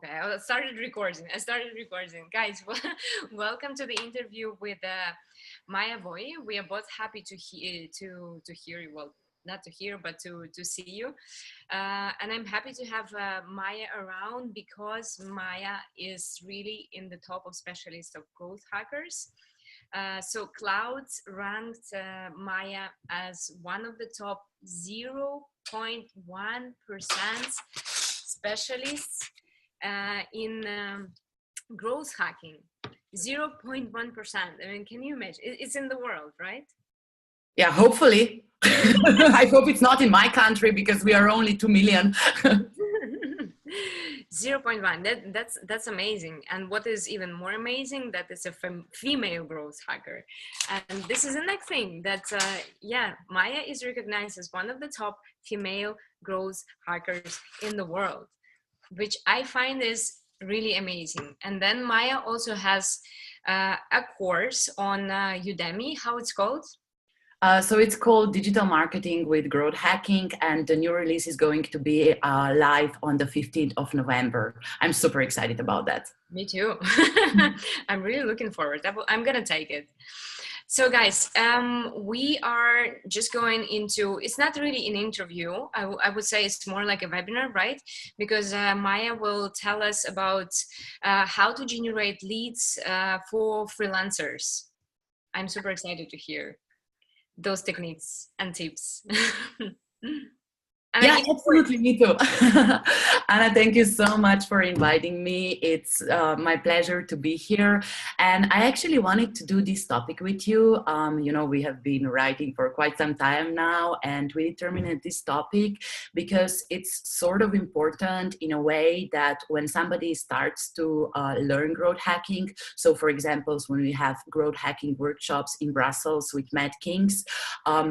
Okay, I started recording. Guys, welcome to the interview with Maja Voje. We are both happy to hear you. Well, not to hear, but to see you. And I'm happy to have Maja around because Maja is really in the top of specialists of growth hackers. So Klout ranked Maja as one of the top 0.1% specialists in growth hacking. 0.1%. I mean, can you imagine? It's in the world, right? Yeah, hopefully. I hope it's not in my country because we are only 2 million. 0.1. That's amazing. And what is even more amazing, that it's a female growth hacker. And this is the next thing that, Maja is recognized as one of the top female growth hackers in the world, which I find is really amazing. And then Maja also has a course on Udemy. How it's called? So it's called Digital Marketing with Growth Hacking, and the new release is going to be live on the 15th of November. I'm super excited about that. Me too. I'm really looking forward. I'm going to take it. So guys, we are just going into, it's not really an interview. I would say it's more like a webinar, right? Because Maja will tell us about how to generate leads for freelancers. I'm super excited to hear those techniques and tips. Yeah, absolutely, me too. Anna, thank you so much for inviting me. It's my pleasure to be here. And I actually wanted to do this topic with you. You know, we have been writing for quite some time now, and we determined this topic because it's sort of important in a way that when somebody starts to learn growth hacking, so for example, when we have growth hacking workshops in Brussels with Matt Kings,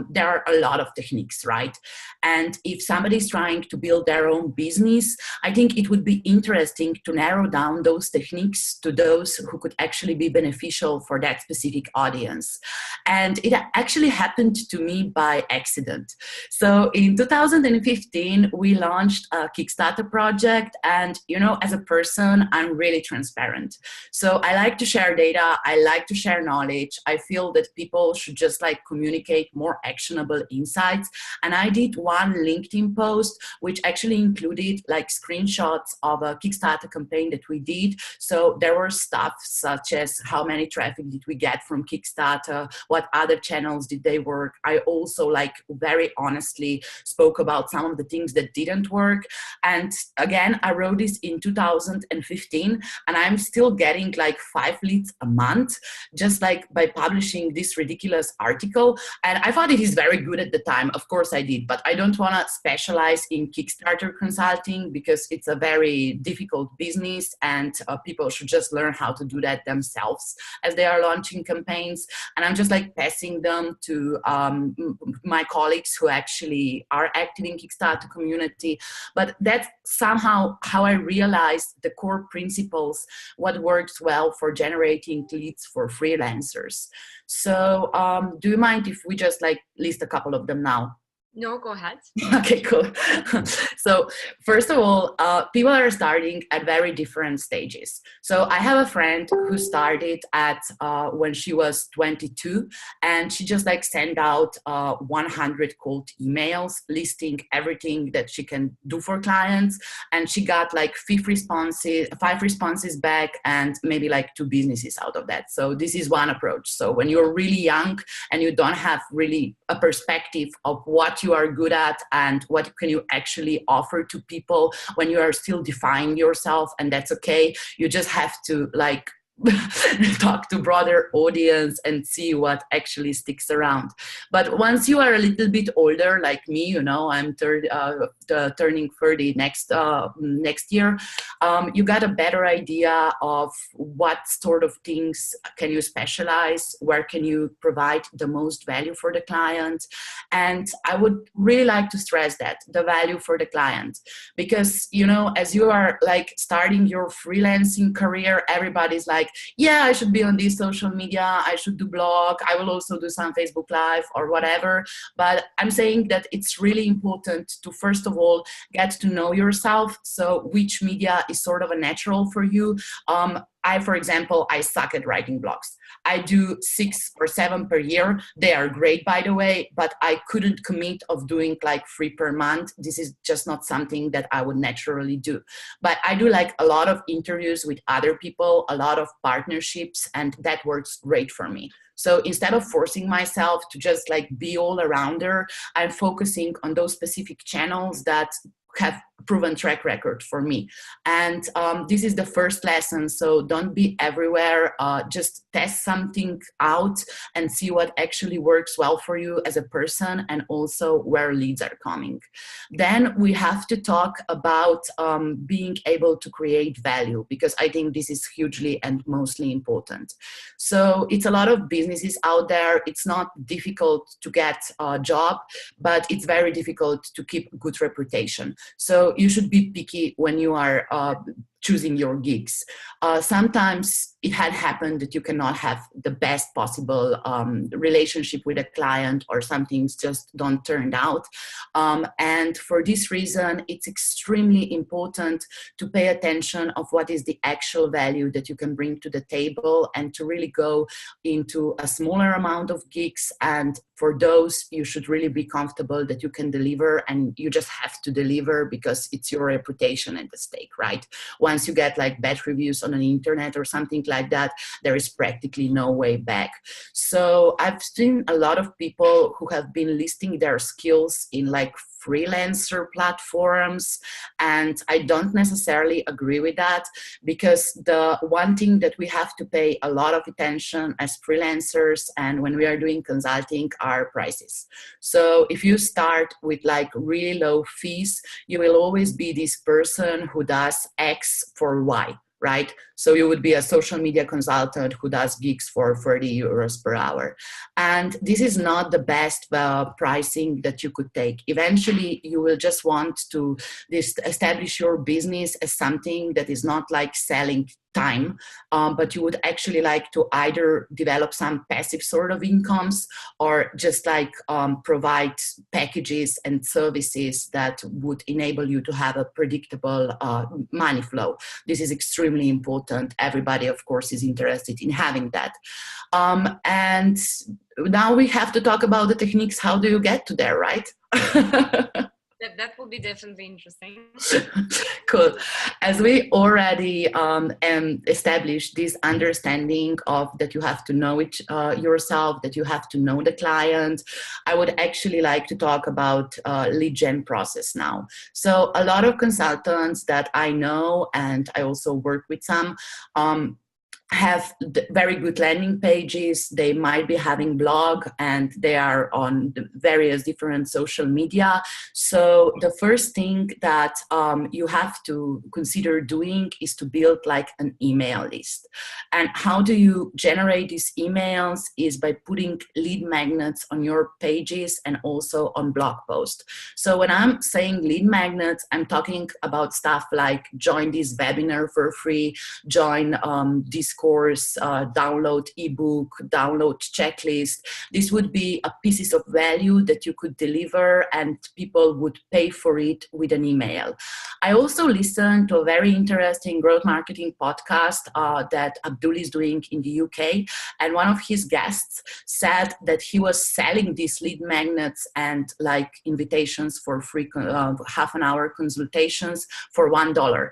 there are a lot of techniques, right? And if somebody's trying to build their own business, I think it would be interesting to narrow down those techniques to those who could actually be beneficial for that specific audience. And it actually happened to me by accident. So in 2015, we launched a Kickstarter project, and you know, as a person, I'm really transparent. So I like to share data, I like to share knowledge. I feel that people should just like communicate more actionable insights. And I did one LinkedIn post, which actually included like screenshots of a Kickstarter campaign that we did. So there were stuff such as how many traffic did we get from Kickstarter, what other channels did they work. I also like very honestly spoke about some of the things that didn't work. And again, I wrote this in 2015, and I'm still getting like 5 leads a month, just like by publishing this ridiculous article. And I thought it is very good at the time. Of course I did, but I don't want to specialize in Kickstarter consulting because it's a very difficult business, and people should just learn how to do that themselves as they are launching campaigns. And I'm just like passing them to my colleagues who actually are active in Kickstarter community. But that's somehow how I realized the core principles, what works well for generating leads for freelancers. So do you mind if we just like list a couple of them now? No, go ahead. Okay, cool. So first of all, people are starting at very different stages. So I have a friend who started at when she was 22, and she just like sent out 100 cold emails listing everything that she can do for clients. And she got like 5 responses back, and maybe like 2 businesses out of that. So this is one approach. So when you're really young and you don't have really a perspective of what you are good at and what can you actually offer to people, when you are still defining yourself, and that's okay. You just have to like talk to broader audience and see what actually sticks around. But once you are a little bit older, like me, you know, I'm turning 30 next year, you got a better idea of what sort of things can you specialize, where can you provide the most value for the client. And I would really like to stress that, the value for the client, because, you know, as you are like starting your freelancing career, everybody's like, like, yeah, I should be on this social media, I should do blog, I will also do some Facebook Live or whatever. But I'm saying that it's really important to, first of all, get to know yourself. So which media is sort of a natural for you. For example, I suck at writing blogs. I do 6 or 7 per year. They are great, by the way, but I couldn't commit of doing like 3 per month. This is just not something that I would naturally do. But I do like a lot of interviews with other people, a lot of partnerships, and that works great for me. So instead of forcing myself to just like be all arounder, I'm focusing on those specific channels that have proven track record for me. And this is the first lesson. So don't be everywhere. Just test something out and see what actually works well for you as a person, and also where leads are coming. Then we have to talk about being able to create value, because I think this is hugely and mostly important. So it's a lot of businesses out there. It's not difficult to get a job, but it's very difficult to keep good reputation. So you should be picky when you are choosing your gigs. Sometimes it had happened that you cannot have the best possible relationship with a client, or some things just don't turn out. And for this reason, it's extremely important to pay attention of what is the actual value that you can bring to the table, and to really go into a smaller amount of gigs. And for those, you should really be comfortable that you can deliver, and you just have to deliver because it's your reputation at the stake, right? Once you get like bad reviews on an internet or something like that, there is practically no way back. So I've seen a lot of people who have been listing their skills in like freelancer platforms, and I don't necessarily agree with that, because the one thing that we have to pay a lot of attention as freelancers and when we are doing consulting are prices. So if you start with like really low fees, you will always be this person who does X for Y, right? So you would be a social media consultant who does gigs for 30 euros per hour. And this is not the best pricing that you could take. Eventually, you will just want to establish your business as something that is not like selling time, but you would actually like to either develop some passive sort of incomes, or just like provide packages and services that would enable you to have a predictable money flow. This is extremely important. Everybody, of course, is interested in having that. And now we have to talk about the techniques. How do you get to there, right? That will be definitely interesting. Cool. As we already established this understanding of that you have to know it yourself, that you have to know the client, I would actually like to talk about lead gen process now. So a lot of consultants that I know, and I also work with some, have very good landing pages. They might be having blog, and they are on the various different social media. So the first thing that you have to consider doing is to build like an email list. And how do you generate these emails is by putting lead magnets on your pages and also on blog posts. So when I'm saying lead magnets, I'm talking about stuff like join this webinar for free, join this course, download ebook, download checklist. This would be a pieces of value that you could deliver, and people would pay for it with an email. I also listened to a very interesting growth marketing podcast that Abdul is doing in the UK, and one of his guests said that he was selling these lead magnets and like invitations for free half an hour consultations for $1.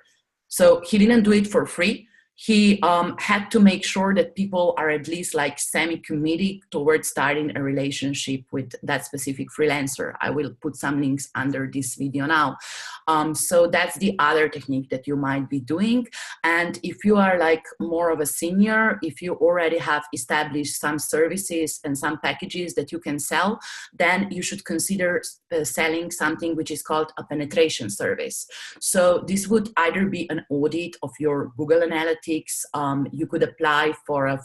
So he didn't do it for free. He had to make sure that people are at least like semi-committed towards starting a relationship with that specific freelancer. I will put some links under this video now. So that's the other technique that you might be doing. And if you are like more of a senior, if you already have established some services and some packages that you can sell, then you should consider selling something which is called a penetration service. So this would either be an audit of your Google Analytics analytics. You could apply for a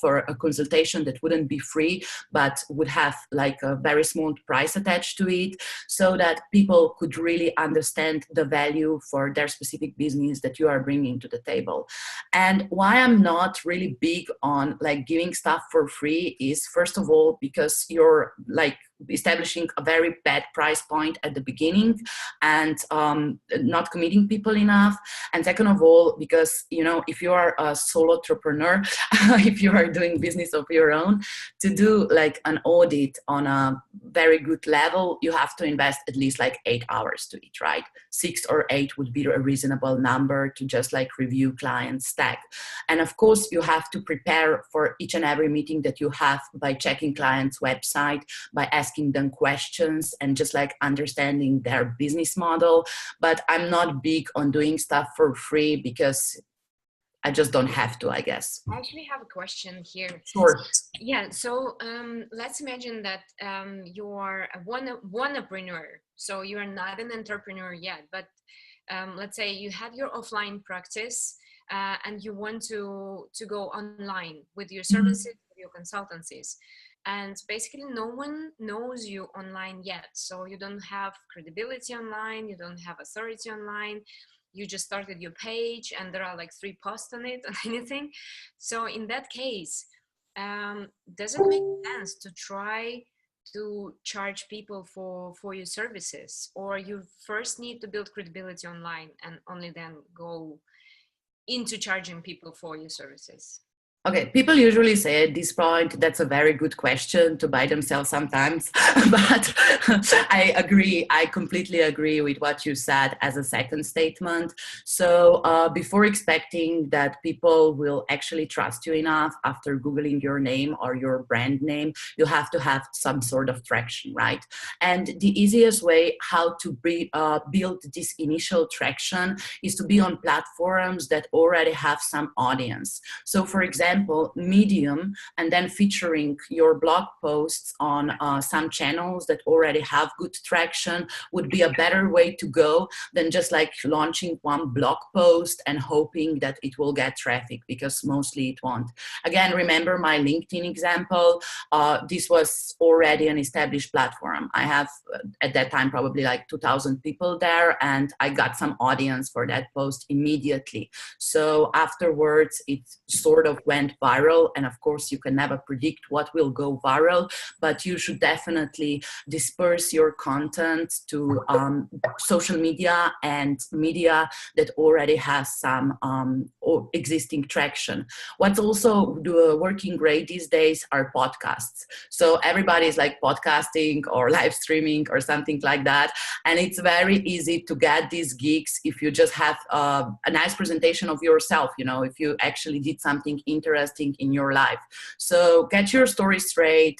for a consultation that wouldn't be free, but would have like a very small price attached to it, so that people could really understand the value for their specific business that you are bringing to the table. And why I'm not really big on like giving stuff for free is, first of all, because you're like establishing a very bad price point at the beginning and not committing people enough. And second of all, because, you know, if you are a solo entrepreneur, if you are doing business of your own, to do like an audit on a very good level, you have to invest at least like 8 hours to it, right? 6 or 8 would be a reasonable number to just like review client stack. And of course, you have to prepare for each and every meeting that you have by checking clients' website, by asking them questions and just like understanding their business model. But I'm not big on doing stuff for free because I just don't have to, I guess. I actually have a question here. Sure. Yeah, so let's imagine that you are a one-entrepreneur. So you are not an entrepreneur yet, but let's say you have your offline practice and you want to go online with your services, with your consultancies. And basically no one knows you online yet. So you don't have credibility online, you don't have authority online. You just started your page and there are like 3 posts on it or anything. So in that case, does it make sense to try to charge people for your services, or you first need to build credibility online and only then go into charging people for your services? Okay, people usually say at this point, that's a very good question to buy themselves sometimes, but I agree, I completely agree with what you said as a second statement. So before expecting that people will actually trust you enough after Googling your name or your brand name, you have to have some sort of traction, right? And the easiest way how to build this initial traction is to be on platforms that already have some audience. So for example, Medium, and then featuring your blog posts on some channels that already have good traction would be a better way to go than just like launching one blog post and hoping that it will get traffic, because mostly it won't. Again, remember my LinkedIn example. This was already an established platform. I have at that time probably like 2,000 people there, and I got some audience for that post immediately. So afterwards, it sort of went viral, and of course you can never predict what will go viral, but you should definitely disperse your content to social media and media that already has some existing traction. What's also working great these days are podcasts. So everybody's like podcasting or live streaming or something like that, and it's very easy to get these gigs if you just have a nice presentation of yourself, you know, if you actually did something interesting in your life. So get your story straight,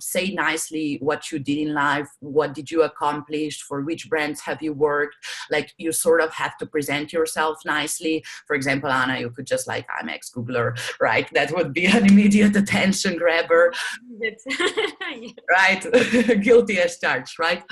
say nicely what you did in life, what did you accomplish, for which brands have you worked. Like you sort of have to present yourself nicely. For example, Anna, you could just like, I'm ex-Googler, right? That would be an immediate attention grabber. Right? Guilty as charged, right?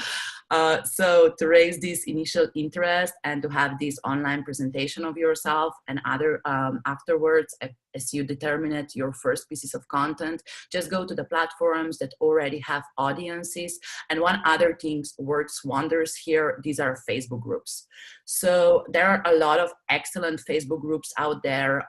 So to raise this initial interest and to have this online presentation of yourself, and other afterwards, as you determine it, your first pieces of content, just go to the platforms that already have audiences. And one other thing works wonders here, these are Facebook groups. So there are a lot of excellent Facebook groups out there.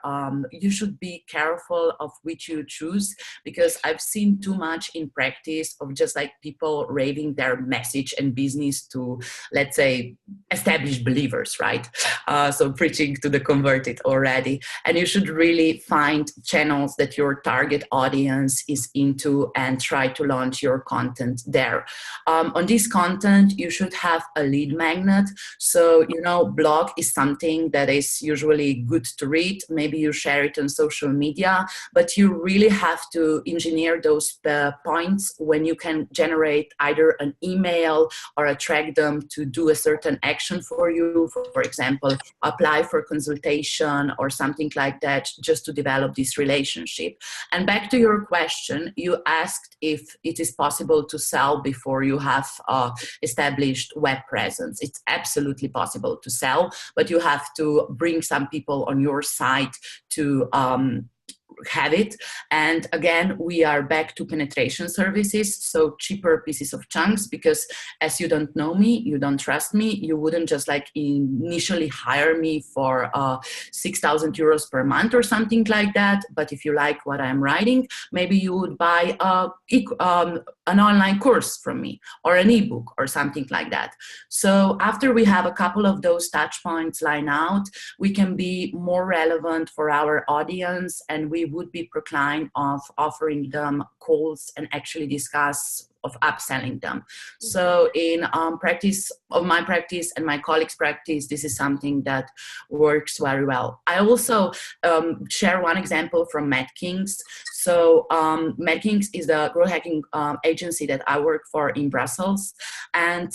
You should be careful of which you choose, because I've seen too much in practice of just like people raving their message and business to, let's say, established believers, right? So preaching to the converted already. And you should really find channels that your target audience is into and try to launch your content there. On this content, you should have a lead magnet. So, you know, blog is something that is usually good to read. Maybe you share it on social media, but you really have to engineer those points when you can generate either an email or attract them to do a certain action for you. For example, apply for consultation or something like that, just to develop this relationship. And back to your question, you asked if it is possible to sell before you have established web presence. It's absolutely possible to sell, but you have to bring some people on your site to have it. And again, we are back to penetration services, so cheaper pieces of chunks, because as you don't know me, you don't trust me, you wouldn't just like initially hire me for 6,000 euros per month or something like that. But if you like what I'm writing, maybe you would buy an online course from me or an ebook or something like that. So after we have a couple of those touch points lined out, we can be more relevant for our audience, and we would be proclined of offering them calls and actually discuss of upselling them. So in practice of my practice and my colleagues' practice, this is something that works very well. I also share one example from Mad Kings. So Mad Kings is a growth hacking agency that I work for in Brussels. And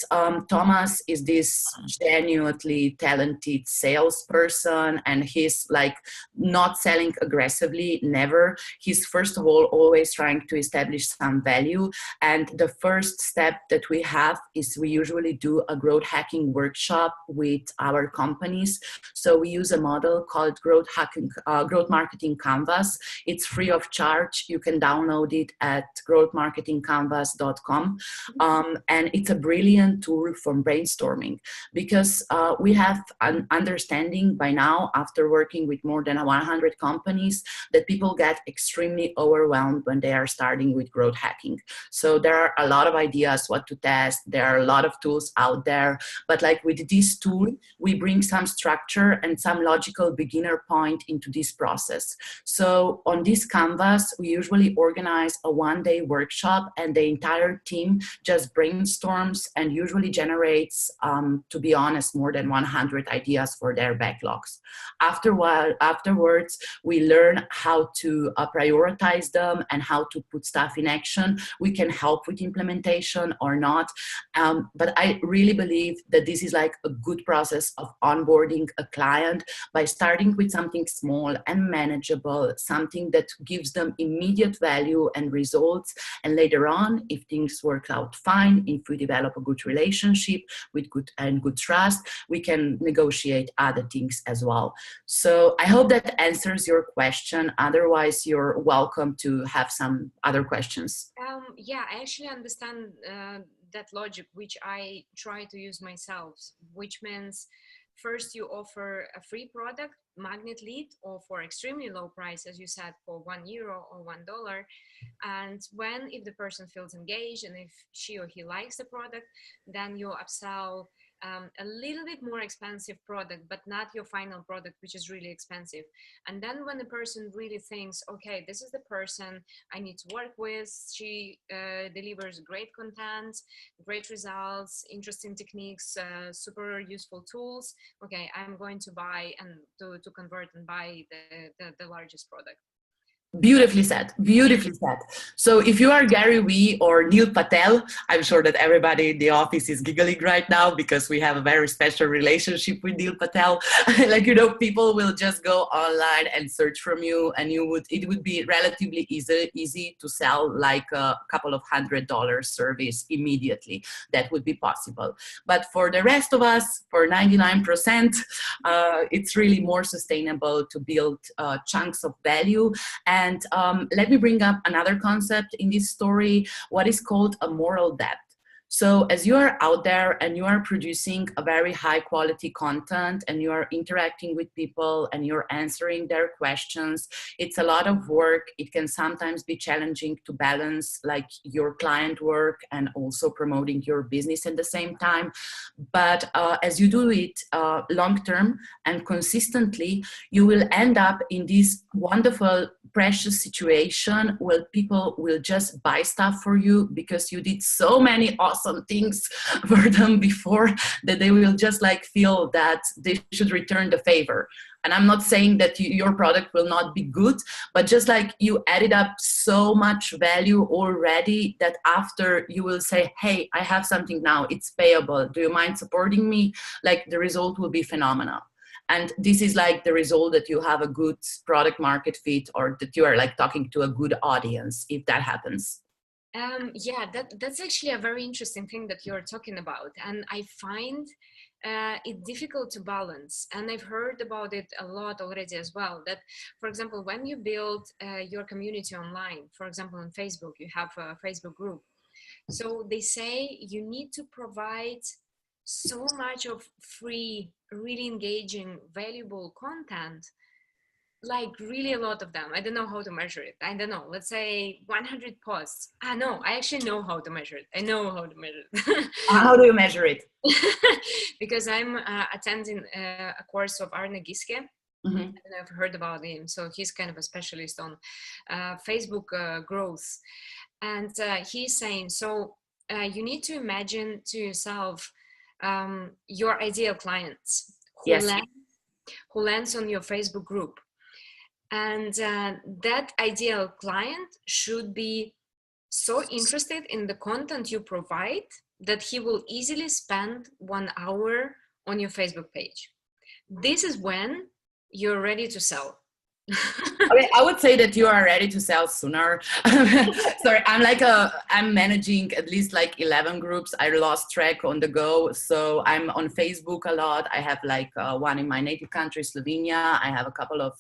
Thomas is this genuinely talented salesperson, and he's like not selling aggressively, never. He's first of all always trying to establish some value. And the first step that we have is we usually do a growth hacking workshop with our companies. So we use a model called growth marketing canvas. It's free of charge. You can download it at growthmarketingcanvas.com. And it's a brilliant tool for brainstorming, because we have an understanding by now, after working with more than 100 companies, that people get extremely overwhelmed when they are starting with growth hacking. So there are a lot of ideas what to test. There are a lot of tools out there, but like with this tool, we bring some structure and some logical beginner point into this process. So on this canvas, we usually organize a one-day workshop, and the entire team just brainstorms and usually generates, to be honest, more than 100 ideas for their backlogs. Afterwards, we learn how to prioritize them and how to put stuff in action. We can help with implementation or not. But I really believe that this is like a good process of onboarding a client by starting with something small and manageable, something that gives them immediate value and results. And later on, if things work out fine, if we develop a good relationship with good trust, we can negotiate other things as well. So I hope that answers your question. Otherwise, you're welcome to have some other questions. Yeah, I actually understand that logic, which I try to use myself, which means first you offer a free product, magnet lead, or for extremely low price, as you said, for €1 or $1. And if the person feels engaged and if she or he likes the product, then you upsell a little bit more expensive product, but not your final product, which is really expensive. And then when the person really thinks, okay, this is the person I need to work with, she delivers great content, great results, interesting techniques, super useful tools, okay, I'm going to buy and to convert and buy the largest product. Beautifully said, beautifully said. So if you are Gary Vee or Neil Patel, I'm sure that everybody in the office is giggling right now because we have a very special relationship with Neil Patel. Like, you know, people will just go online and search from you, and it would be relatively easy to sell like a couple of $100 service immediately. That would be possible. But for the rest of us, for 99%, it's really more sustainable to build chunks of value. And let me bring up another concept in this story, what is called a moral debt. So as you are out there and you are producing a very high quality content and you are interacting with people and you're answering their questions, it's a lot of work. It can sometimes be challenging to balance like your client work and also promoting your business at the same time. But as you do it long-term and consistently, you will end up in this wonderful, precious situation where people will just buy stuff for you because you did so many awesome things for them before that they will just like feel that they should return the favor. And I'm not saying that your product will not be good, but just like you added up so much value already that after you will say, hey, I have something now, it's payable. Do you mind supporting me? Like the result will be phenomenal. And this is like the result that you have a good product market fit, or that you are like talking to a good audience, if that happens. Yeah, that's actually a very interesting thing that you're talking about. And I find it difficult to balance. And I've heard about it a lot already as well. That, for example, when you build your community online, for example, on Facebook, you have a Facebook group. So they say you need to provide so much of free, really engaging, valuable content, like really a lot of them. I don't know how to measure it. I don't know. Let's say 100 posts. No, I actually know how to measure it. I know how to measure it. How do you measure it? Because I'm attending a course of Arne Giske. Mm-hmm. And I've heard about him. So he's kind of a specialist on Facebook growth. And he's saying, so you need to imagine to yourself your ideal clients Yes. who lands on your Facebook group. And that ideal client should be so interested in the content you provide that he will easily spend 1 hour on your Facebook page. This is when you're ready to sell. Okay, I would say that you are ready to sell sooner. Sorry, I'm managing at least like 11 groups. I lost track on the go. So I'm on Facebook a lot. I have like one in my native country, Slovenia. I have a couple of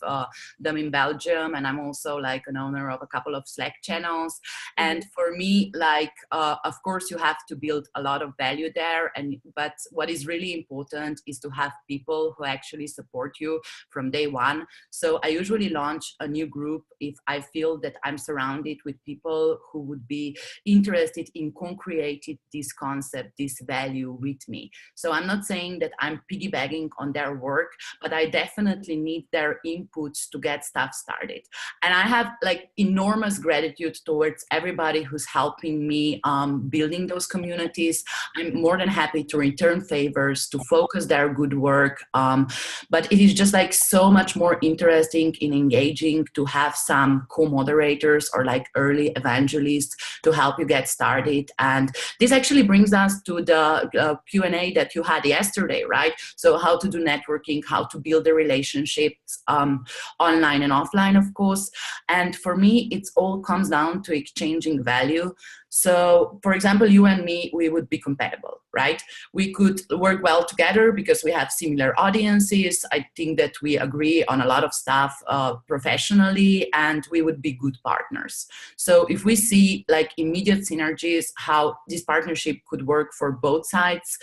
them in Belgium. And I'm also like an owner of a couple of Slack channels. Mm-hmm. And for me, like, of course, you have to build a lot of value there. But what is really important is to have people who actually support you from day one. So I usually launch a new group if I feel that I'm surrounded with people who would be interested in co-creating this concept, this value with me. So I'm not saying that I'm piggybacking on their work, but I definitely need their inputs to get stuff started. And I have like enormous gratitude towards everybody who's helping me building those communities. I'm more than happy to return favors, to focus their good work. But it is just like so much more interesting in engaging to have some co-moderators or like early evangelists to help you get started. And this actually brings us to the Q&A that you had yesterday, right? So how to do networking, how to build the relationships online and offline, of course. And for me, it all comes down to exchanging value. So, for example, you and me, we would be compatible, right? We could work well together because we have similar audiences. I think that we agree on a lot of stuff professionally, and we would be good partners. So if we see like immediate synergies, how this partnership could work for both sides,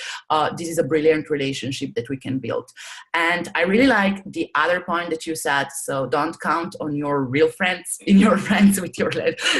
this is a brilliant relationship that we can build. And I really like the other point that you said. So don't count on your real friends in your friends with your,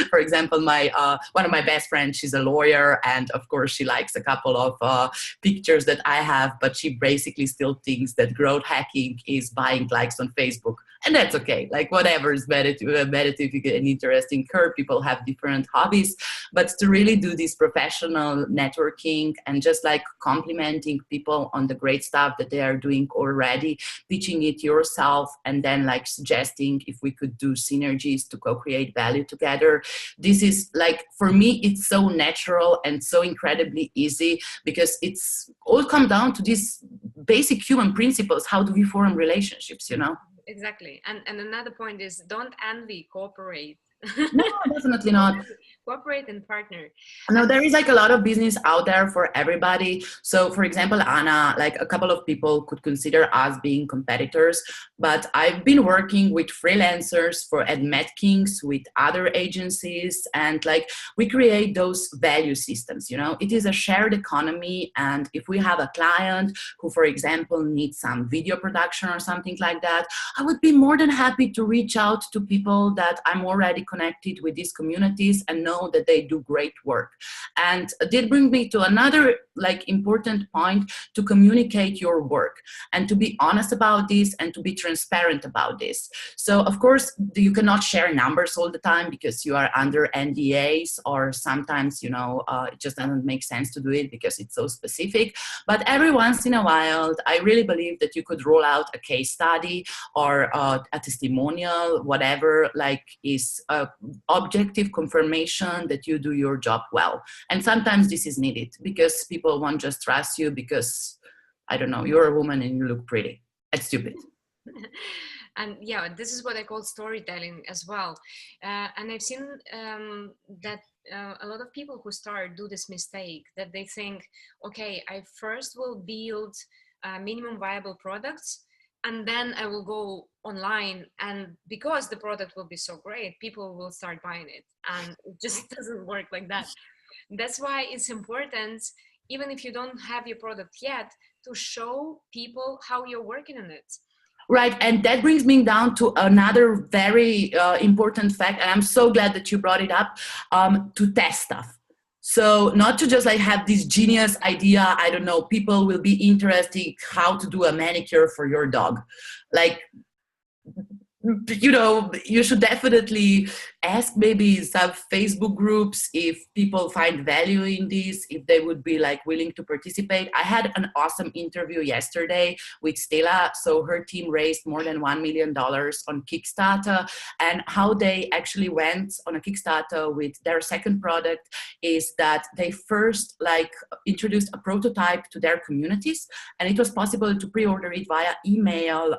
for example, one of my best friend, she's a lawyer, and of course she likes a couple of pictures that I have, but she basically still thinks that growth hacking is buying likes on Facebook, and that's okay. Like whatever is meditative, you get an interesting curve. People have different hobbies, but to really do this professional networking and just like complimenting people on the great stuff that they are doing already, pitching it yourself, and then like suggesting if we could do synergies to co-create value together. This is like, for me, it's so natural and so incredibly easy because it's all come down to these basic human principles. How do we form relationships, you know? Exactly. And another point is don't envy, cooperate. No, definitely not. Cooperate and partner. No, there is like a lot of business out there for everybody. So for example, Anna, like a couple of people could consider us being competitors, but I've been working with freelancers for Kings, with other agencies, and like we create those value systems, you know. It is a shared economy, and if we have a client who, for example, needs some video production or something like that, I would be more than happy to reach out to people that I'm already connected with these communities and know that they do great work. And did bring me to another like important point, to communicate your work and to be honest about this and to be transparent about this. So of course you cannot share numbers all the time because you are under NDAs, or sometimes, you know, it just doesn't make sense to do it because it's so specific. But every once in a while, I really believe that you could roll out a case study or a testimonial, whatever, like is objective confirmation that you do your job well. And sometimes this is needed because people won't just trust you because, I don't know, you're a woman and you look pretty. It's stupid. And yeah, this is what I call storytelling as well. And I've seen that a lot of people who start do this mistake, that they think, okay, I first will build minimum viable products, and then I will go online, and because the product will be so great, people will start buying it. And it just doesn't work like that. That's why it's important, even if you don't have your product yet, to show people how you're working on it. Right, and that brings me down to another very important fact, and I'm so glad that you brought it up, to test stuff. So not to just like have this genius idea, I don't know, people will be interested how to do a manicure for your dog. Like, you know, you should definitely ask maybe some Facebook groups if people find value in this, if they would be like willing to participate. I had an awesome interview yesterday with Stella. So her team raised more than $1 million on Kickstarter, and how they actually went on a Kickstarter with their second product is that they first like introduced a prototype to their communities, and it was possible to pre-order it via email.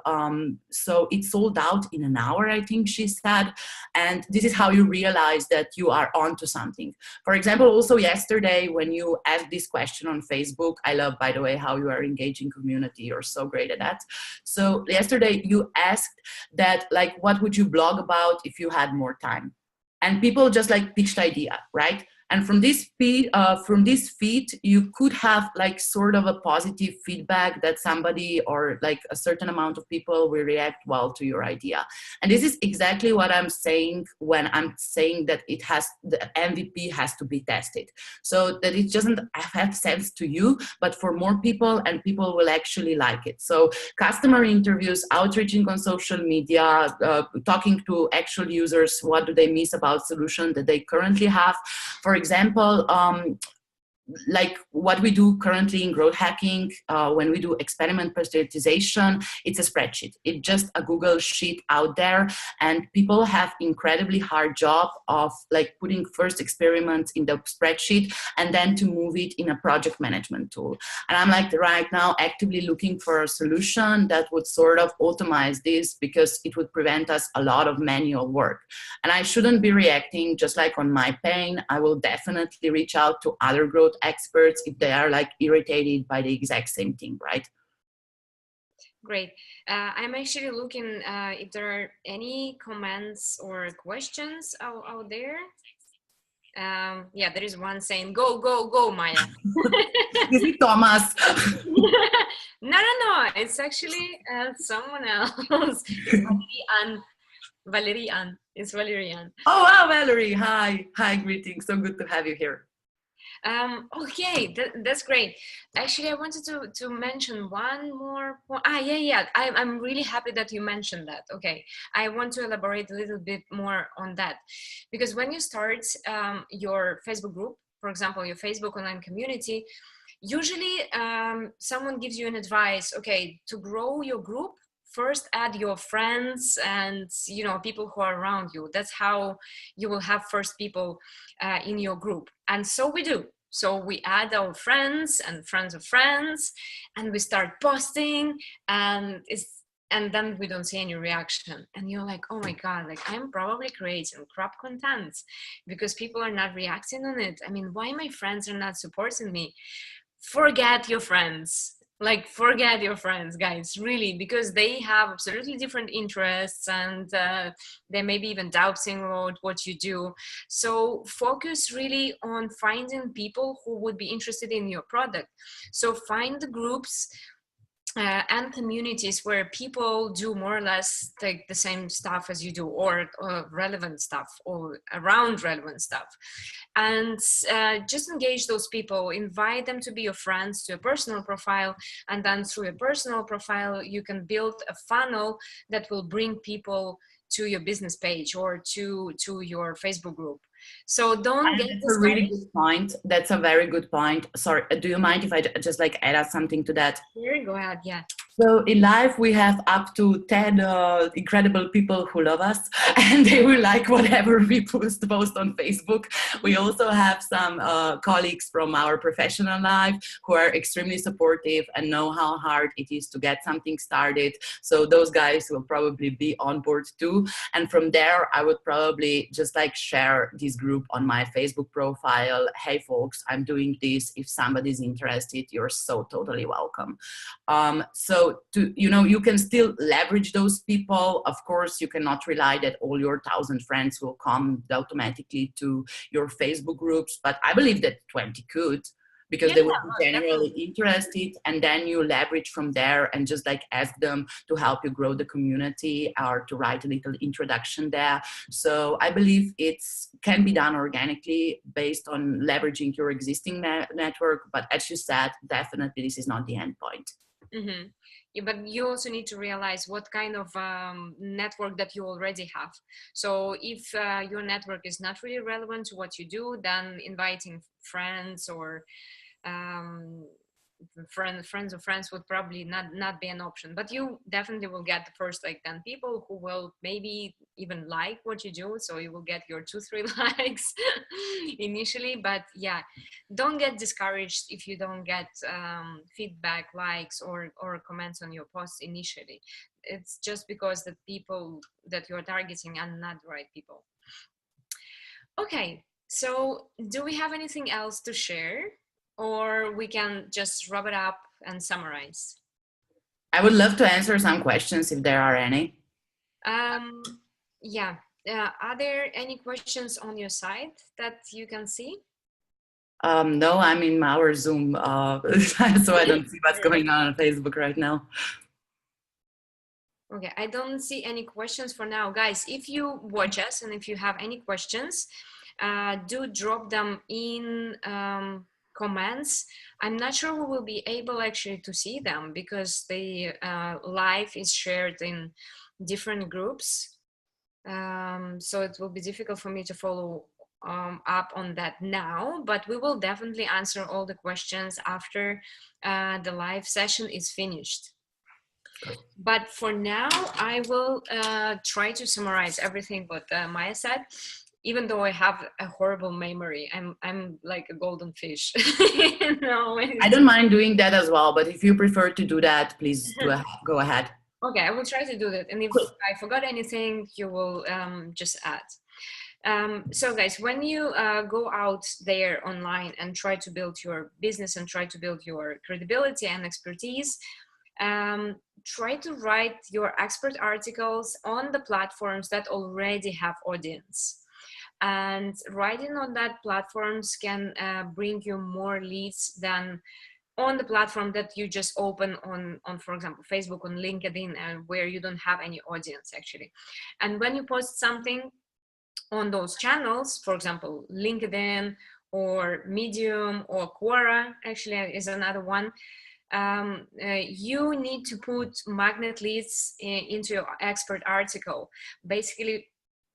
So it sold out in an hour, I think she said. And this is how you realize that you are onto something. For example, also yesterday, when you asked this question on Facebook, I love, by the way, how you are engaging community. You're so great at that. So yesterday you asked that, like, what would you blog about if you had more time? And people just like pitched idea, right? And from this feed, you could have like sort of a positive feedback that somebody or like a certain amount of people will react well to your idea. And this is exactly what I'm saying when I'm saying that the MVP has to be tested. So that it doesn't have sense to you, but for more people, and people will actually like it. So customer interviews, outreaching on social media, talking to actual users, what do they miss about solution that they currently have. For example, like what we do currently in growth hacking, when we do experiment prioritization, it's a spreadsheet. It's just a Google sheet out there, and people have incredibly hard job of like putting first experiments in the spreadsheet and then to move it in a project management tool. And I'm like right now actively looking for a solution that would sort of automate this, because it would prevent us a lot of manual work. And I shouldn't be reacting just like on my pain. I will definitely reach out to other growth experts if they are like irritated by the exact same thing, right? Great. I'm actually looking if there are any comments or questions out there. Yeah, there is one saying, go, go, go, Maya. Is it Thomas? No. It's actually someone else. Valerian. It's Valerian. Oh, wow, Valerie. Hi, greetings. So good to have you here. Okay, that's great. Actually, I wanted to mention one more point. Yeah. I'm really happy that you mentioned that. Okay, I want to elaborate a little bit more on that, because when you start your Facebook group, for example, your Facebook online community, usually someone gives you an advice. Okay, to grow your group, first add your friends and people who are around you. That's how you will have first people in your group. And so we do. So we add our friends and friends of friends, and we start posting, and then we don't see any reaction. And you're like, oh my God, like I'm probably creating crap content because people are not reacting on it. I mean, why my friends are not supporting me? Forget your friends. Like, forget your friends, guys, really, because they have absolutely different interests, and they may be even doubting about what you do. So focus really on finding people who would be interested in your product. So find the groups and communities where people do more or less like the same stuff as you do, or relevant stuff, or around relevant stuff. And just engage those people, invite them to be your friends to a personal profile, and then through a personal profile you can build a funnel that will bring people to your business page or to your Facebook group. So don't get That's a really good point. That's a very good point. Sorry, do you mind if I just like add something to that? Here, go ahead. Yeah. So in life, we have up to 10 incredible people who love us and they will like whatever we post on Facebook. We also have some colleagues from our professional life who are extremely supportive and know how hard it is to get something started. So those guys will probably be on board too. And from there, I would probably just like share this group on my Facebook profile. Hey folks, I'm doing this. If somebody's interested, you're so totally welcome. So you can still leverage those people. Of course, you cannot rely that all your 1,000 friends will come automatically to your Facebook groups, but I believe that 20 could, because Yeah, they would be definitely. generally interested, and then you leverage from there and just like ask them to help you grow the community or to write a little introduction there. So I believe it's can be done organically based on leveraging your existing network, but as you said, definitely this is not the end point. Mm-hmm. Yeah, but you also need to realize what kind of network that you already have. So if your network is not really relevant to what you do, then inviting friends or um, friends of friends would probably not be an option. But you definitely will get the first like 10 people who will maybe even like what you do, so you will get your 2-3 likes initially. But yeah, don't get discouraged if you don't get feedback, likes, or comments on your posts initially. It's just because the people that you're targeting are not the right people. Okay, so do we have anything else to share, or we can just wrap it up and summarize? I would love to answer some questions if there are any. Um, yeah. Are there any questions on your side that you can see? No, I'm in our Zoom, so I don't see what's going on Facebook right now. Okay, I don't see any questions for now. Guys, if you watch us and if you have any questions, do drop them in comments. I'm not sure we will be able actually to see them because the live is shared in different groups. So it will be difficult for me to follow up on that now, but we will definitely answer all the questions after the live session is finished. But for now, I will try to summarize everything what Maja said. Even though I have a horrible memory, I'm like a golden fish. I don't mind doing that as well, but if you prefer to do that, please go ahead. Okay, I will try to do that. And if I forgot anything, you will just add. So guys, when you go out there online and try to build your business and try to build your credibility and expertise, try to write your expert articles on the platforms that already have audience. And writing on that platforms can bring you more leads than on the platform that you just open on for example, Facebook, on LinkedIn, and where you don't have any audience actually. And when you post something on those channels, for example, LinkedIn or Medium or Quora actually is another one, you need to put magnet leads into your expert article, basically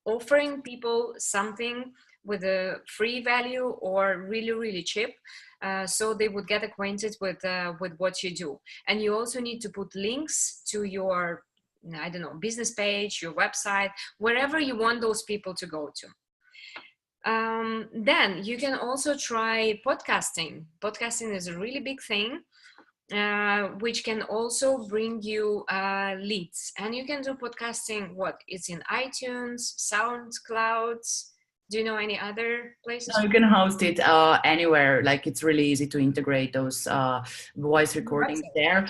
offering people something with a free value or really cheap, so they would get acquainted with what you do. And you also need to put links to your, I don't know, business page, your website, wherever you want those people to go to. Then you can also try podcasting. Podcasting is a really big thing, which can also bring you leads. And you can do podcasting, it's in iTunes, SoundCloud. Do you know any other places? No, you can host it anywhere. Like it's really easy to integrate those voice recordings there.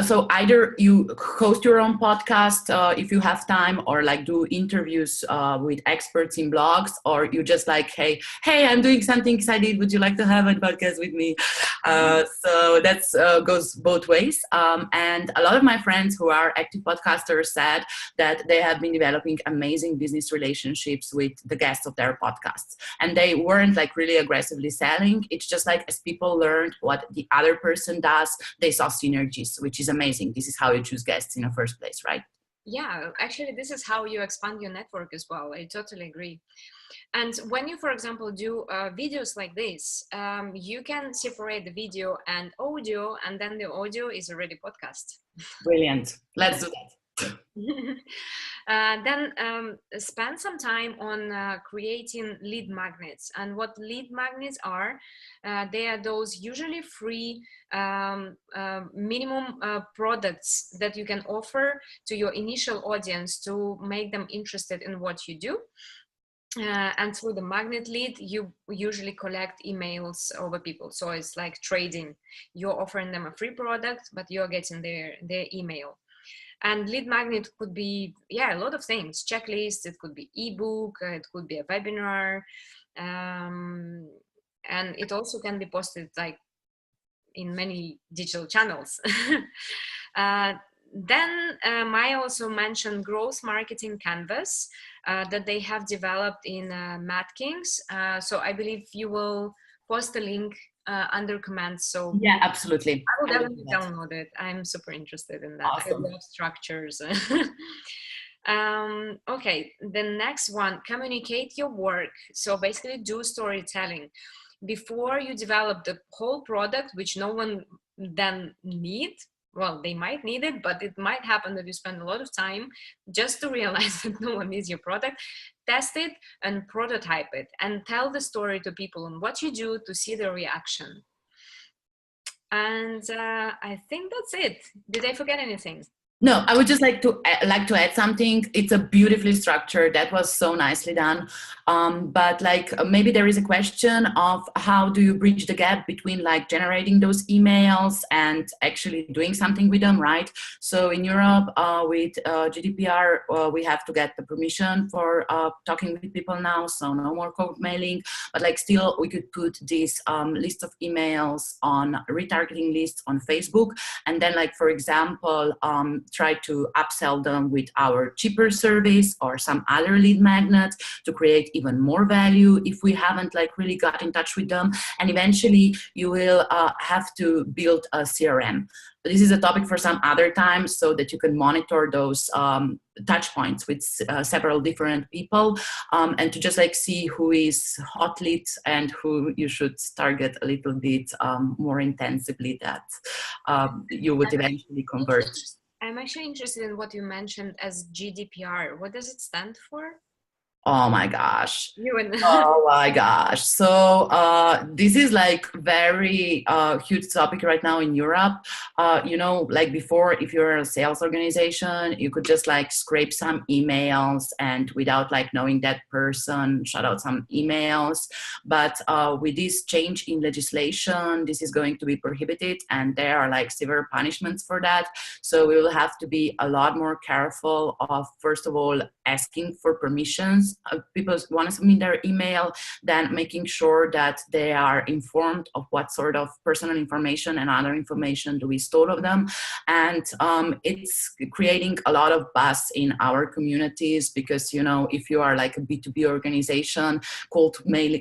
So either you host your own podcast if you have time, or like do interviews with experts in blogs, or you just like, hey, I'm doing something excited. Would you like to have a podcast with me? So that's goes both ways. And a lot of my friends who are active podcasters said that they have been developing amazing business relationships with the guests of their podcasts, and they weren't like really aggressively selling. It's just like as people learned what the other person does, they saw synergies, which is amazing. This is how you choose guests in the first place, right? Yeah, actually, this is how you expand your network as well. I totally agree. And when you, for example, do videos like this, you can separate the video and audio, and then the audio is already podcast. Brilliant. Let's do that. Then spend some time on creating lead magnets. And what lead magnets are, they are those usually free minimum products that you can offer to your initial audience to make them interested in what you do. And through the magnet lead, you usually collect emails over people. So it's like trading. You're offering them a free product, but you're getting their email. And lead magnet could be, yeah, a lot of things. Checklists, it could be ebook, it could be a webinar. And it also can be posted like in many digital channels. Then Maja also mentioned growth marketing canvas that they have developed in Mad Kings. So I believe you will post a link under comments. So Yeah, absolutely. I will I will do definitely that. download it. I'm super interested in that. I Awesome. love structures. Okay, the next one, communicate your work. So basically do storytelling. Before you develop the whole product, which no one then need, well, they might need it, but it might happen that you spend a lot of time just to realize that no one needs your product. Test it and prototype it and tell the story to people on what you do to see their reaction. And I think that's it. Did I forget anything? No, I would just like to add something. It's a beautifully structured. That was so nicely done. But maybe there is a question of how do you bridge the gap between like generating those emails and actually doing something with them, right? So in Europe, with GDPR, we have to get the permission for talking with people now. So no more cold mailing. But like still, we could put this list of emails on retargeting lists on Facebook, and then like for example. Try to upsell them with our cheaper service or some other lead magnet to create even more value if we haven't like really got in touch with them. And eventually you will have to build a CRM. This is a topic for some other time so that you can monitor those touch points with several different people and to just like see who is hot lead and who you should target a little bit more intensively that you would eventually convert. I'm actually interested in what you mentioned as GDPR. What does it stand for? Oh my gosh. You and Oh my gosh. So this is like very huge topic right now in Europe. Like before, if you're a sales organization, you could just like scrape some emails and without like knowing that person, shout out some emails. But with this change in legislation, this is going to be prohibited and there are like severe punishments for that. So we will have to be a lot more careful of, first of all, asking for permissions. People want to submit their email, then making sure that they are informed of what sort of personal information and other information do we store of them. And it's creating a lot of buzz in our communities because, if you are like a B2B organization, cold mail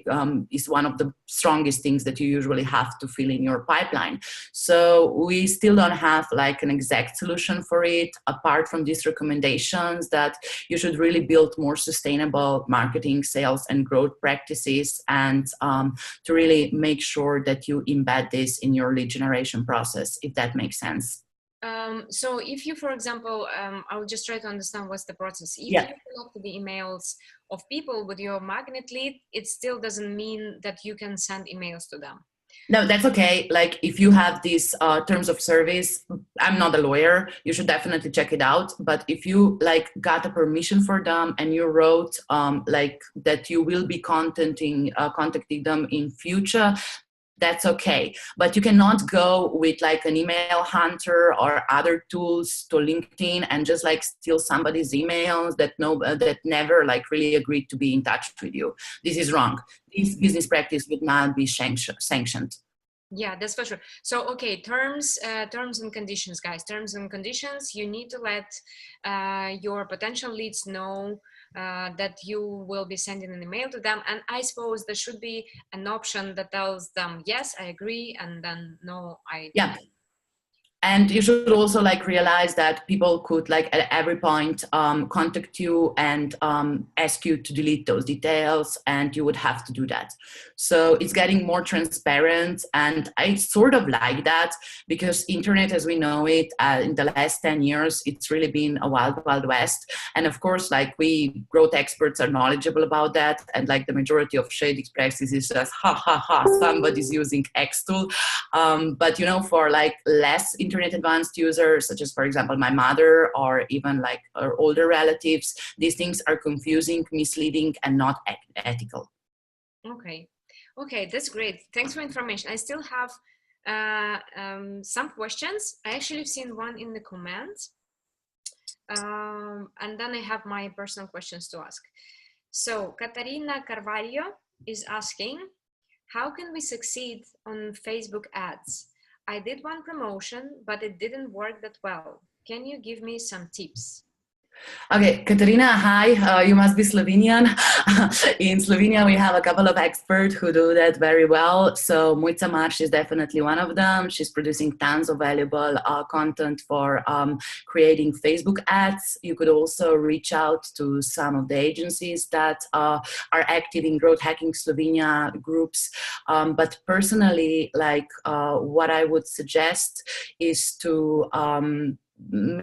is one of the strongest things that you usually have to fill in your pipeline. So we still don't have like an exact solution for it, apart from these recommendations that you should really build more sustainable marketing, sales, and growth practices, and to really make sure that you embed this in your lead generation process, if that makes sense. So if you, for example, I'll just try to understand what's the process. If you collect the emails of people with your magnet lead, it still doesn't mean that you can send emails to them. No, that's okay. Like if you have these terms of service, I'm not a lawyer, you should definitely check it out. But if you like got a permission for them and you wrote like that you will be contacting them in future, that's okay. But you cannot go with like an email hunter or other tools to LinkedIn and just like steal somebody's emails that never like really agreed to be in touch with you. This is wrong. This business practice would not be sanctioned. Yeah, that's for sure. So, okay, terms and conditions, guys. Terms and conditions. You need to let your potential leads know that you will be sending an email to them. And I suppose there should be an option that tells them, yes, I agree, and then no, I don't. Yeah. And you should also like realize that people could like at every point contact you and ask you to delete those details, and you would have to do that. So it's getting more transparent, and I sort of like that, because internet as we know it in the last 10 years, it's really been a wild west. And of course, like we growth experts are knowledgeable about that, and like the majority of shade expresses is just ha ha ha, somebody's using X tool. But you know, for like less internet advanced users, such as for example my mother or even like our older relatives, these things are confusing, misleading, and not ethical. Okay, that's great. Thanks for information. I still have some questions. I actually seen one in the comments, and then I have my personal questions to ask. So Katarina Carvalho is asking, how can we succeed on Facebook ads? I did one promotion, but it didn't work that well. Can you give me some tips? Okay, Katarina, hi. You must be Slovenian. In Slovenia, we have a couple of experts who do that very well. So Mojca Marš is definitely one of them. She's producing tons of valuable content for creating Facebook ads. You could also reach out to some of the agencies that are active in Growth Hacking Slovenia groups. But personally, like what I would suggest is to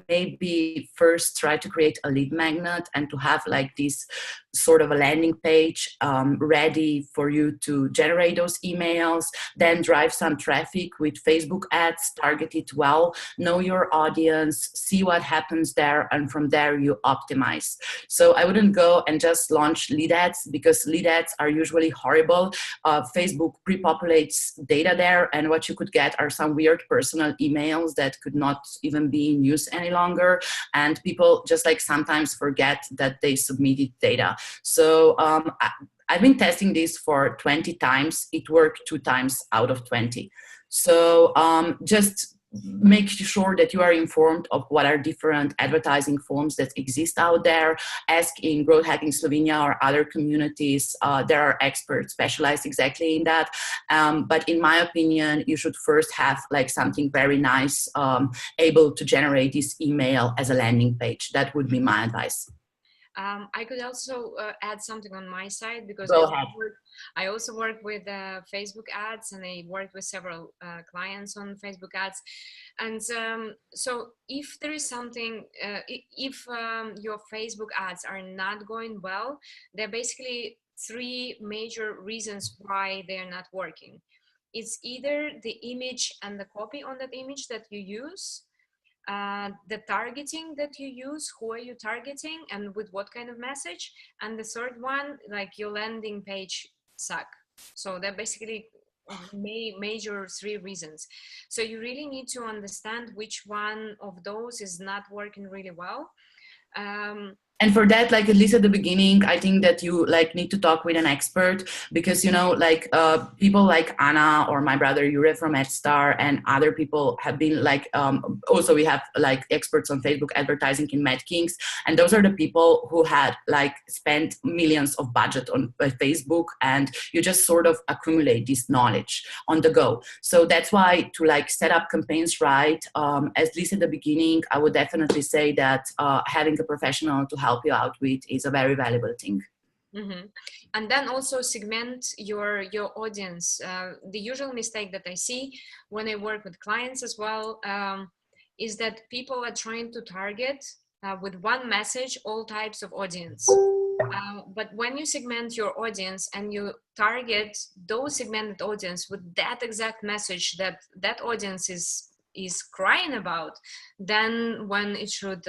maybe first try to create a lead magnet and to have like this sort of a landing page ready for you to generate those emails, then drive some traffic with Facebook ads, target it well, know your audience, see what happens there, and from there you optimize. So I wouldn't go and just launch lead ads, because lead ads are usually horrible. Facebook pre-populates data there, and what you could get are some weird personal emails that could not even be in use any longer, and people just like sometimes forget that they submitted data. So I've been testing this for 20 times. It worked 2 times out of 20. So just make sure that you are informed of what are different advertising forms that exist out there. Ask in Growth Hacking Slovenia or other communities. There are experts specialized exactly in that. But in my opinion, you should first have like something very nice, able to generate this email as a landing page. That would be my advice. I could also add something on my side, because Go ahead. I also work with Facebook ads, and I work with several clients on Facebook ads. And so if there is something, if your Facebook ads are not going well, there are basically 3 major reasons why they are not working. It's either the image and the copy on that image that you use, the targeting that you use, who are you targeting and with what kind of message, and the third one, like your landing page suck. So they're basically major 3 reasons. So you really need to understand which one of those is not working really well. And for that, like at least at the beginning, I think that you like need to talk with an expert, because you know, like people like Anna or my brother Jure from EdStar and other people have been like also we have like experts on Facebook advertising in Mad Kings, and those are the people who had like spent millions of budget on Facebook, and you just sort of accumulate this knowledge on the go. So that's why to like set up campaigns right, at least at the beginning, I would definitely say that having a professional to help you out with is a very valuable thing. Mm-hmm. And then also segment your audience. The usual mistake that I see when I work with clients as well is that people are trying to target with one message all types of audience. But when you segment your audience and you target those segmented audience with that exact message that audience is crying about, then when it should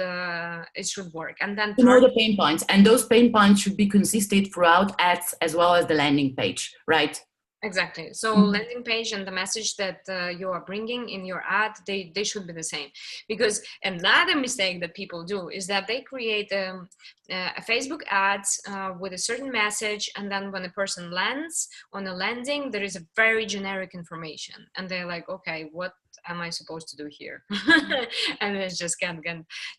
work. And then you know the pain points, and those pain points should be consistent throughout ads as well as the landing page, right? Exactly. So landing page and the message that you are bringing in your ad, they should be the same. Because another mistake that people do is that they create a Facebook ads with a certain message, and then when a person lands on a landing, there is a very generic information, and they're like, okay, what am I supposed to do here? And it just can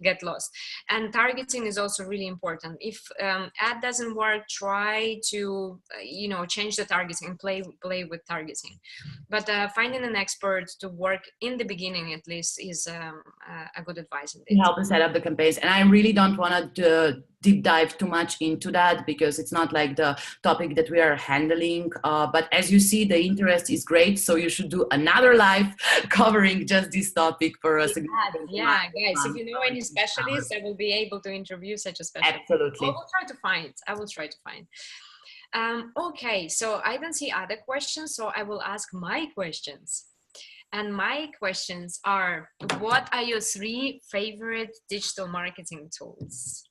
get lost. And targeting is also really important. If ad doesn't work, try to change the targeting and play with targeting. But finding an expert to work in the beginning at least is a good advice indeed. Help us set up the campaigns, and I really don't want to deep dive too much into that because it's not like the topic that we are handling, but as you see, the interest is great, so you should do another live covering just this topic for us. Yeah, guys, if you know any specialists, I will be able to interview such a specialist. Absolutely. I will try to find. Okay, so I don't see other questions, so I will ask my questions. And my questions are, what are your 3 favorite digital marketing tools?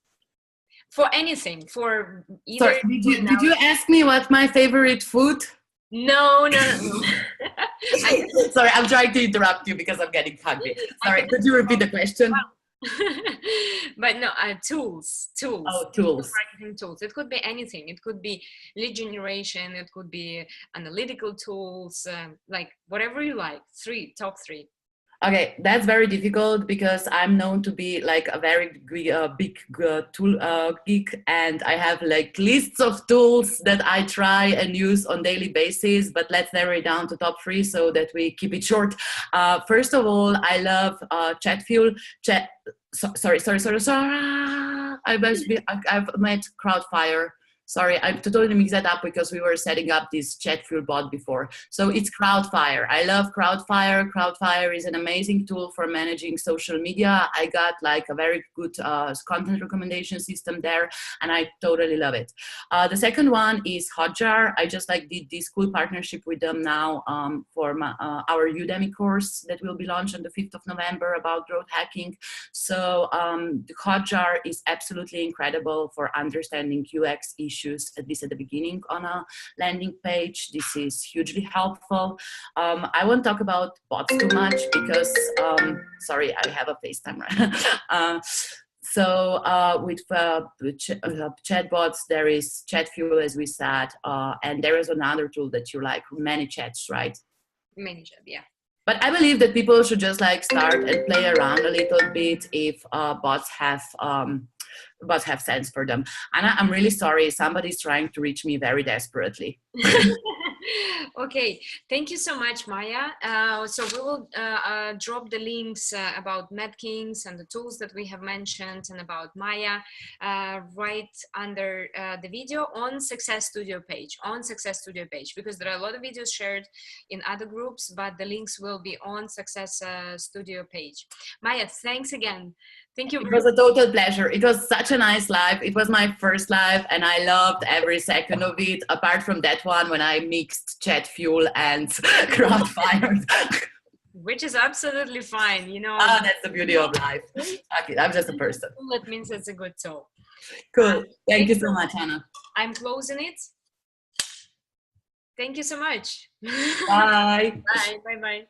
For anything, for either... Sorry, did you ask me what's my favorite food? No. Sorry, I'm trying to interrupt you because I'm getting hungry. Sorry, could you repeat the question? But no, tools. Oh, tools. Marketing tools. It could be anything. It could be lead generation. It could be analytical tools, like whatever you like. Top 3. Okay, that's very difficult because I'm known to be like a very big tool geek, and I have like lists of tools that I try and use on daily basis, but let's narrow it down to top 3 so that we keep it short. First of all, I love Chatfuel. Sorry. I've met Crowdfire. Sorry, I totally mixed that up because we were setting up this Chatfuel bot before. So it's Crowdfire. I love Crowdfire. Crowdfire is an amazing tool for managing social media. I got like a very good content recommendation system there, and I totally love it. The second one is Hotjar. I just like did this cool partnership with them now for our Udemy course that will be launched on the 5th of November about growth hacking. So the Hotjar is absolutely incredible for understanding UX issues, at least at the beginning on a landing page. This is hugely helpful. I won't talk about bots too much because, sorry, I have a FaceTime right. With chatbots, there is Chatfuel, as we said, and there is another tool that you like, ManyChats, right? ManyChat, yeah. But I believe that people should just like start and play around a little bit if bots have sense for them. And I'm really sorry, somebody's trying to reach me very desperately. Okay, thank you so much, Maja. So we will drop the links about Medkings and the tools that we have mentioned and about Maja right under the video on Success.Studio page, because there are a lot of videos shared in other groups, but the links will be on Success.Studio page. Maja, thanks again. Thank you. It was a total pleasure. It was such a nice live. It was my first live and I loved every second of it, apart from that one when I mixed Chatfuel and Crowdfire. Which is absolutely fine, you know. That's the beauty of life. Okay, I'm just a person. That means it's a good tool. Cool. Thank you so much, Anna. I'm closing it. Thank you so much. Bye. Bye. Bye.